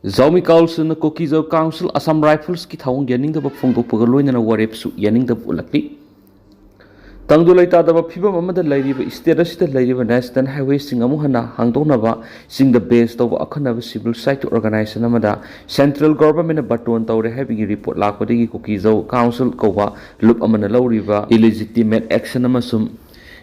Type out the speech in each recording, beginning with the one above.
Zomi Council na Kuki Zo Council Assam Rifles ki thawng yaning da phong do pagal loina na warep su yaning da ulakli tangdu lai ta da phibam amada lairi ba state asita lairi ba national highway singamu hana hangdona ba sing the base to akhana ba civil society organization amada central government na baton tawre habi report lakpadi Kuki Zo Council ko ba loop amana lawri ba illegitimate action amasum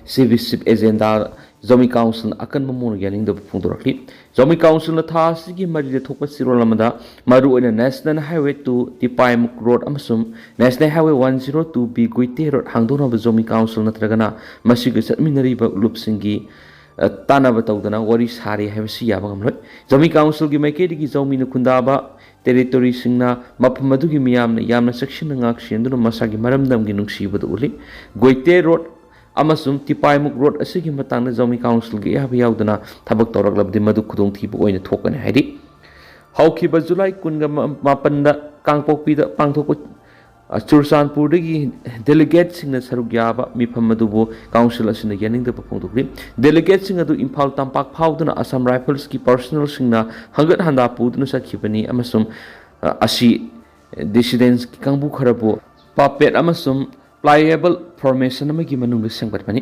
civic agenda Zomi Council akan mamun yaning da phong do rakli Zomi Council na tha sigi mari de thokpa sirol amada maru ina national highway to Tipaimuk road amasum national highway 102 b Guite road hangdona ba Zomi Council na tragana masiga satminari ba loop singi tana ba tawdana wari sari habsi yaba ngamloi Zomi Council gi maike digi Zomi na kunda ba territory singna mapam adu gi miyamna yamna section na ngak shenduna masagi maramdam gi nungsibadu uli Guite road amasum Tipaimuk road asigi matangna Zomi Council gi yabi yaudana thabak tawraklabdi madu khudong thibu oina thokane haidi haukiba July kunga mapanda kangpokpida pangthokpa Chursanpur dagi delegate singna saruk yaba mifam madubu council asina yaning da phongdokli delegate sing adu Imphal Tampak phauduna Assam Rifles ki personal singna hangat handa puduna sakhibani amasum asi dissidents ki kangbu kharabu papet amasum pliable formation amagi manungda sengbatmani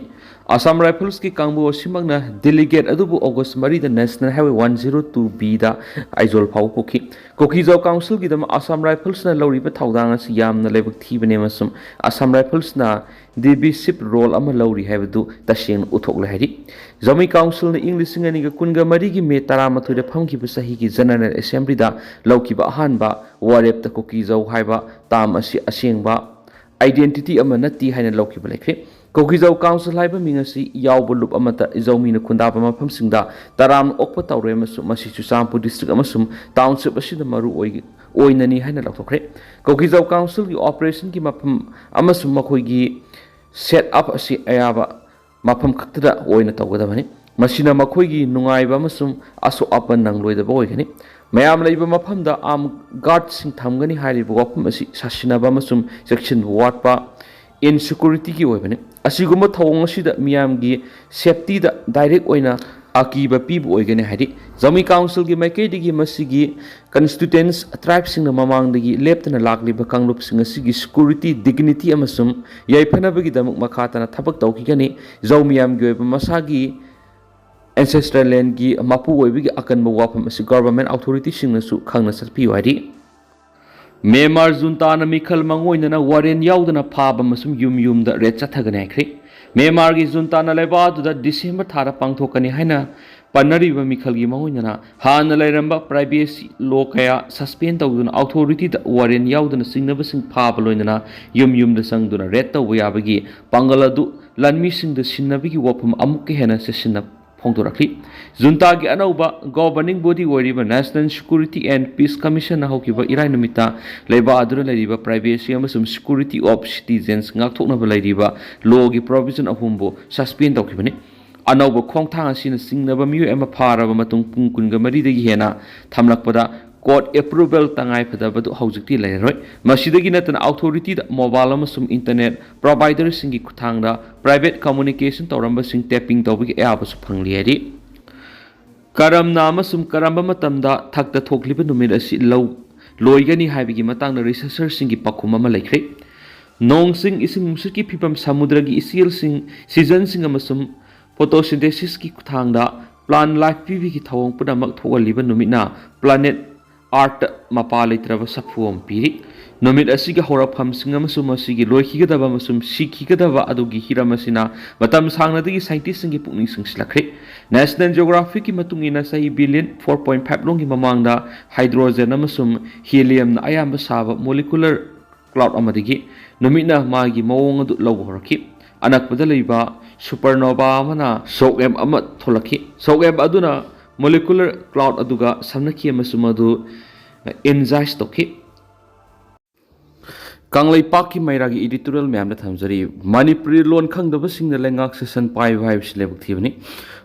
Assam Rifles ki kangbu osimagna delegate adubu August mari da national highway 102b da aizol phau pokhi Kuki Zo Council gi dam Assam Rifles na lawriba thawdang asi yamna lebak thibane masum Assam Rifles na DB ship role ama lawri haibadu taseng uthokle haidi Zomi Council na English ngani ga kunga mari gi me 13 da phamki ba sahi gi general assembly da lawkiba ahanba warep ta Kuki Zo haiba tam asi asengba identity ama nati haina lawki balekre Kuki Zo Council haiba mingasi yawbu lup amata Zomi na kundaba mafam singda taram okpa tawre masu masi Chursanpur district amasum township asida maru oinani haina lawthokre Kuki Zo Council gi operation ki mafam amasum makhoi gi set up asi ayaba mafam khaktada oina tawgadabani masina makhoi gi nungaiba amasum aso apan nangloidaba oigani mayam leiba mafamda am guard sing thamgani hairiba wafam asi sasinaba amasum section watpa insecurity ki oibani asiguma thawong asida miyam gi safety da direct oina akiba pibu oigani haidi Zomi Council gi maike digi masigi constituents tribes sing na mamang digi leptana lakliba kanglup sing asigi security dignity amasum yaiphanabi gi damuk makhatana thabak tawkigani Zomiam gi oiba masagi ancestral land gi mapu oibi gi akanba wafam asi government authority sing na su khangna sarpi wadi Memar junta na mikhal mangoina na waren yaudana phaba masum yum da red chathagane khri Memar gi junta na leba du da December thara pangthokani haina panariba mikhal gi mangoina na hana lairamba privacy law kaya suspend tawduna authority da waren yaudana singnaba sing phaba loinana yum da sangduna red taw yabagi pangaladu lanmi sing da sinnabigi wafam amuk hena sesina phongdorakli junta gi anauba governing body wariba National Security and Peace Commission na hokiba irai numita leiba adura leriba privacy amasum security of citizens ngakthoknaba leriba law gi provision ahumbo suspend tawkibani anauba khongthang asina singnaba miyu ema pharaba matung pung kunga mari dagi hena thamlakpada court approval tangai phadabadu haujikti leiroi masidagi natana authority da mobile amasum internet provider singi kuthangda private communication tawramba sing tapping tawbigi app su phangli ari karamna amasum karamba matamda thakta thokliba numit asi loigani haibigi matangna researcher singi pakhum ama laikhre nong sing ising musiki phipam samudra gi isil sing season sing amasum photosynthesis ki kuthangda plant life pv ki thawong punamak thogaliba numina planet art mapalitraba safuom piri nomit asiga horafam singam sum asigi loikigadaba masum sikigadaba adugi hiramasina matam sangnadagi scientist singi pukning singslakre National Geographic ki matungina sahi billion 4.5 longi mamangda hydrogen amasum helium na ayamba saba molecular cloud amadigi nomina magi mawong adu lawhoraki anakpada leiba supernova mana sogem ama tholaki sogem aduna molecular cloud aduga samnaki amasumadu enzymes toki Kanglai Paki Mairagi editorial Mam Thamjari Manipuri Lon Khangdaba Singh the Lengak Session Pai Vibes Lebuk Thivani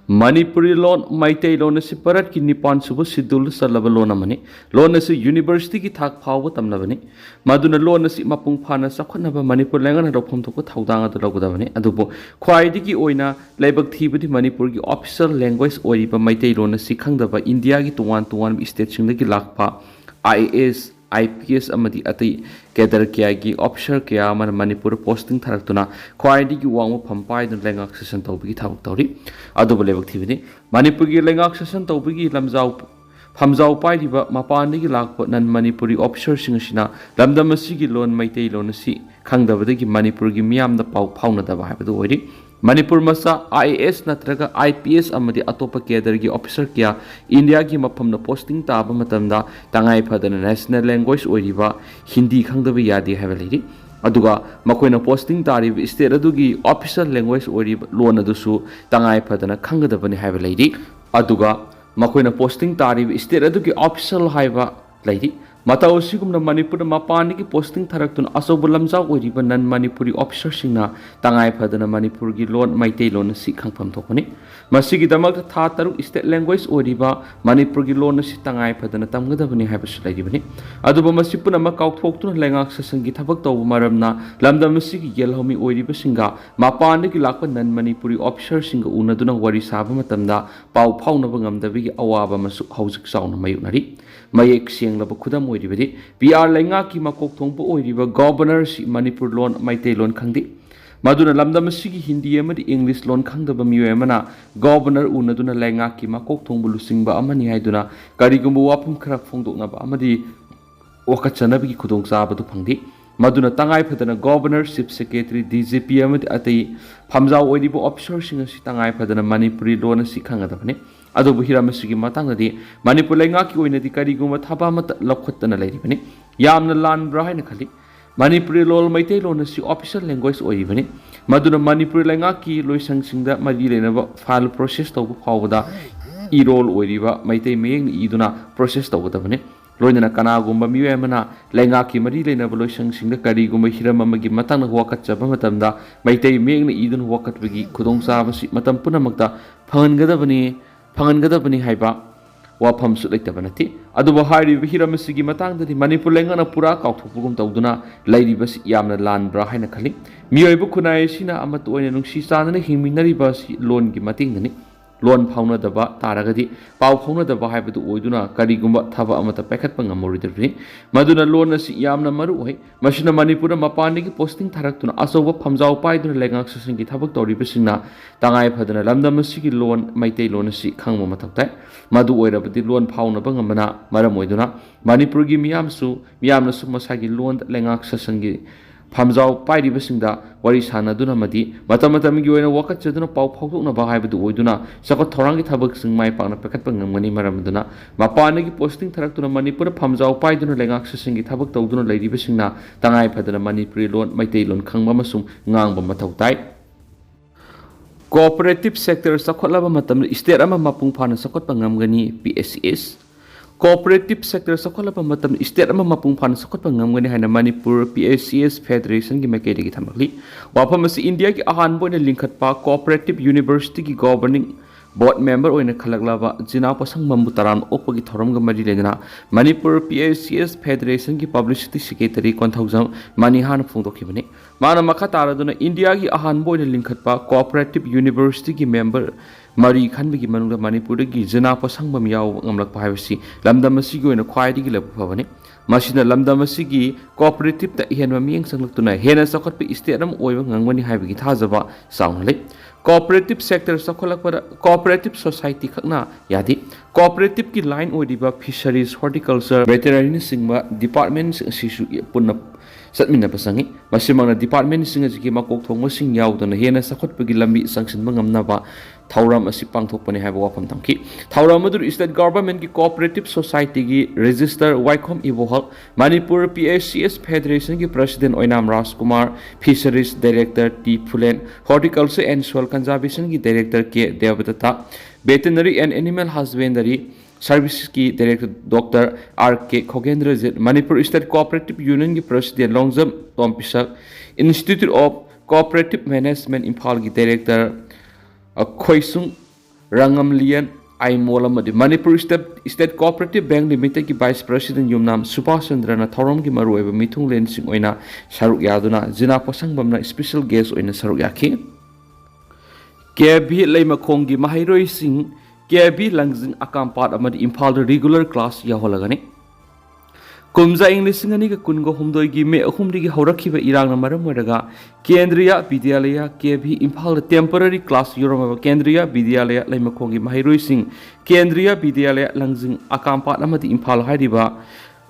Manipuri loan Maitei loan asi parat ki nipan subu sidul salaba loan amani loan asi university ki thak phaoba tamnabani maduna loan asi mapung phana sakhanaba Manipur lengan rophom thok thaudang adu logudabani adubo khwaidi ki oina laibak thibadi Manipur ki official language oiriba Maitei loan asi khangdaba India ki tuwan state singda ki lakpa IAS IPS amadi atai kedar kya gi officer kya man Manipur posting tharakuna khwaidi gi wang phampai dun lengak session tawbi thabuk tawri adu bolebak thibini Manipur gi lengak session tawbi gi lamjau phamjau pai riba mapani gi lakpa nan Manipuri officer sing sina lamdam asi gi loan Maitei loan asi khangdabada gi Manipur gi miyam da pau phauna da ba habadu ori Manipur masa IAS natraga IPS amadi atopa kedar gi officer kya India gi mafam na posting taba matamda tangai phadana national language oiriba Hindi khangdaba yadi haveliri aduga makoina posting tarib state adugi official language oiriba loan adusu tangai phadana khangdabani haveliri aduga makoina posting tarib state adugi official haiba lairi Matau sigumna Manipur mapani ki posting tharakun asobu lamjau oiriba nan Manipuri officer singna tangai phadana Manipur gi loan Maitei loan si khangpham thokani masigi damak tha taru state language oiriba Manipur gi loan si tangai phadana tamgadabani haibas lairibani aduba masipuna ma kaukthoktu lengak sasangi thabak tawbu maramna lamdam masigi yelhomi oiriba singa mapani ki lakpa nan Manipuri officer singa unaduna wari saba matamda pau phaunaba ngamdabi gi awaba masu haujik sauna mayunari mayek sienglaba khudam oiribadi PR lenga ki makok thongpo oiriba governor si Manipur loan Maitei loan khangdi maduna lamdam sigi Hindi amadi English loan khangdaba miyo amana governor unaduna lenga ki makok thongbu lusingba amani haiduna karigumbu wapum khara phongdoknaba amadi wakachanabi ki khudong sabadu phangdi maduna tangai phadana governor chief secretary DGP amadi atai phamjau oiriba officer singa si tangai phadana Manipuri loan si khangadabane adobu hiramasigi matangadi Manipur lenga ki oinadi kariguma thaba mat lokhottana lairibani yamna lanbra haina khali Manipuri lol Maitei loan si official language oiribani maduna Manipur lenga ki loisang singda mari lenaba file process tawbu phawda irol oiriba Maitei meyeng iduna process tawbadabani loinana kanagumba miwemana lenga ki mari lenaba loisang singda kariguma hiramamagi matangna wakatchaba matamda Maitei meyeng iduna wakatbagi khudong sabasi matam punamakta phangadabani phangadabani haiba wafam su leitabanathi aduba hairi hiramasi matangdadi Manipur lengana pura kautthopugum tawduna lairibasi yamna lanbra haina khali miyoibu khunai sina amat oina nungsi chanana hingminari basi loan gi matingani loan phauna daba taragadi pau phauna daba haibadu oiduna karigumba thaba amata pekhatpa ngamoridri maduna loan asi yamna maru hoi masina Manipur mapani gi posting tharaktuna asoba phamjau paiduna lengak sasingi thabak toribasingna tangai phadana lamdam asi gi loan Maitei loan asi khangma mathaktai madu oirabadi loan phauna bangamana maram oiduna Manipur gi miyamna su masagi loan lengak sasangi phamjau pairibasingda wari sanaduna madi matamatami gi oina wakat chaduna pau phawdokna ba haibadu oiduna sakot thorangi thabak sing mai pakna pekhatpa ngamgani maramduna mapani gi posting tharaktuna Manipur phamjau paiduna lengak sasingi thabak tawduna lairibasingna tangai phadana Manipuri loan Maitei loan khangba masum ngangba mathautai Cooperative sector sakhotlaba matam state ama mapung phana sakotpa ngamgani PSCS Cooperative sector sakholaba matam state ama mapung phana sakotpa ngamgani haina Manipur PSCS Federation gi maikei gi thamakli wafam asi India gi ahan boina lingkhatpa Cooperative University gi governing board member oina khalaklaba jina pasang mambu taran opagi thoram ga mari lena Manipur PSCS Federation gi publicity secretary konthaujam manihan phungdokhibani mana makha taraduna India gi ahan boina lingkhatpa Cooperative University gi member mari khanbigi manungda Manipur gi jina pasang mam yaw ngamlak paibasi lamdam asi gi oina khwaidi gi labu phabani masina lamdam asi gi cooperative ta henwa miyeng sanglaktuna hena sakotpi state am oiba ngangwani haibigi thajaba saungle Cooperative sector sakholakpada cooperative society khakna yadi cooperative ki line oidiba fisheries horticulture veterinary singba department sisu punna satmina pasangi masimangna department singa jiki makok thongma sing yaudana hena sakhotpagi lambi sangsinba ngamnaba thauram asi pangthokpani haiba wafam tamki thauram adur state government ki cooperative society gi register waikhom ibohal Manipur PSCS Federation ki president Oinam Rajkumar fisheries director T Phulen horticulture and soil conservation ki director K Devadatta veterinary and animal husbandry Services ki Director Dr. R.K. Khogendra Zit, Manipur State Cooperative Union ki President Longjam Tompisak, Institute of Cooperative Management Imphal ki Director Khoisung Rangamlian Aimolamadi Manipur State Cooperative Bank Limited ki Vice President Yumnam Subhashandrana Thorom ki marueba mitung len sing oina saruk yaduna Jina Pasangbamna special guest oina saruk yaki KB Leimakong ki Mahiroi Singh KB Langzing Akampat amadi Impal regular class yaholagani Kumza English ngani ka kungo humdoi gi me ahumdi gi haurakhiba irang na maram waraga Kendriya Vidyalaya KB Impal temporary class yoroma Kendriya Vidyalaya Leimakong gi Mahiroi Singh Kendriya Vidyalaya Langzing Akampat amadi Impal hariba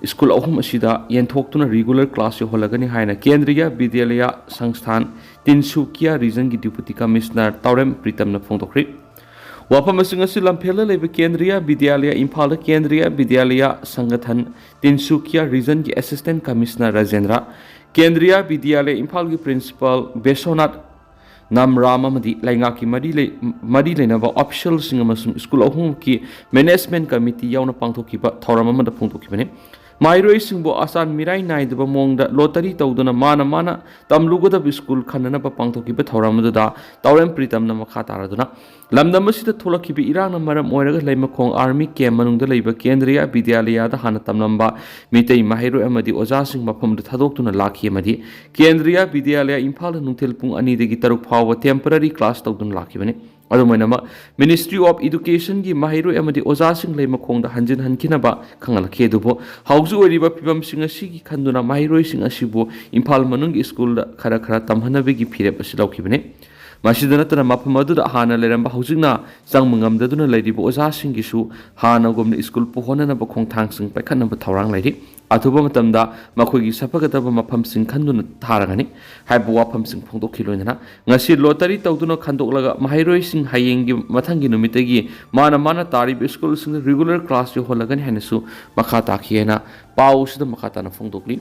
school ahum asida yenthok regular class yaholagani haina Kendriya Vidyalaya Sangsthan Tinsukia region gi deputy commissioner Taurem Pritam na phongtokri Wapam asing lampela lebe Kendriya Vidyalaya Impal Kendriya Vidyalaya Sangathan Tinsukia region ki assistant commissioner Rajendra Kendriya Vidyalaya Impal ki principal Besonat Namrama madi lainga ki madi lenaba official singamasum school ahum ki management committee yauna pangthoki ba thorama mada phongthoki bane Mairoi singbo asan mirai nai deba mongda lottery tawduna mana tamlugoda school khanana ba pangthoki ba thoramadu da Taurem Pritam na makha taraduna lamdam asida tholaki bi irang na maram oiraga leimakhong army camp manungda leiba Kendriya Vidyalaya da hana tamlamba mitei mahiroi amadi oja sing mafam da thadoktuna lakhi amadi Kendriya Vidyalaya Imphal nungthel pung 2 dagi 3 phaoba temporary class tawduna lakhi bane Adumainama Ministry of Education ki mahiroi amadi oja sing leimakhong da hanjin hankinaba khangalakhe dubo hauju oriba pibam sing asigi khanduna mahiroi sing asibu Imphal manung school da khara tamhanabe gi phirep asilauki bane Masidana tana mapamadu da hana leramba haujingna sangmangamdaduna leiribo oja singisu hana gomna school pohona na bakhong thangsing paikhanna ba thawrang leiri athuba matamda makhogi sapagataba mafam sing khanduna tharagani haibu wafam sing phongdokhiloina ngasi lottery tawduna khandoklaga mahiroi sing hayengi mathangi numitagi mana tarib school sing regular class yo holagani hanesu makha takhiena pau sida makha tana phongdokli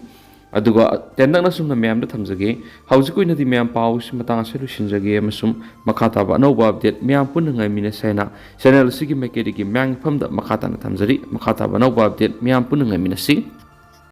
aduga tendang na sumna ma'am da thamjage haujikoi na di ma'am pau si matang se lusinjage amasum makhata ba no update ma'am pun ngai mina sena channel sigi mekeri gi mang pham da makhata na thamjari makhata ba no update ma'am pun ngai mina si